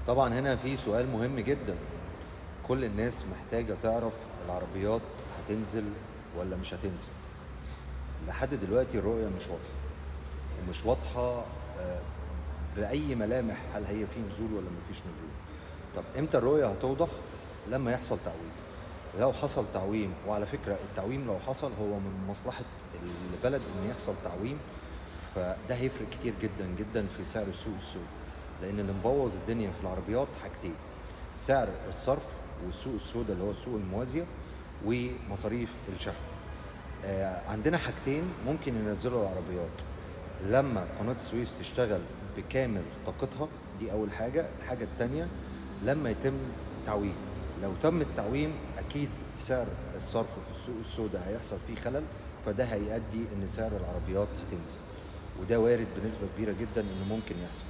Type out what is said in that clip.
طبعا هنا في سؤال مهم جدا. كل الناس محتاجة تعرف العربيات هتنزل ولا مش هتنزل. لحد دلوقتي الرؤية مش واضحة، ومش واضحة بأي ملامح، هل هي في نزول ولا مفيش نزول. طب امتى الرؤية هتوضح؟ لما يحصل تعويم. لو حصل تعويم، وعلى فكرة التعويم لو حصل هو من مصلحة البلد ان يحصل تعويم، فده هيفرق كتير جدا جدا في سعر السوق السوداء. لان اللي مبوظ الدنيا في العربيات حاجتين: سعر الصرف والسوق السوداء اللي هو السوق الموازية، ومصاريف الشحن. عندنا حاجتين ممكن ينزلوا العربيات لما قناة السويس تشتغل بكامل طاقتها. دي أول حاجة. الحاجة التانية لما يتم تعويم. لو تم التعويم أكيد سعر الصرف في السوق السوداء هيحصل فيه خلل، فده هيؤدي إن سعر العربيات هتنزل، وده وارد بنسبة كبيرة جدا إنه ممكن يحصل.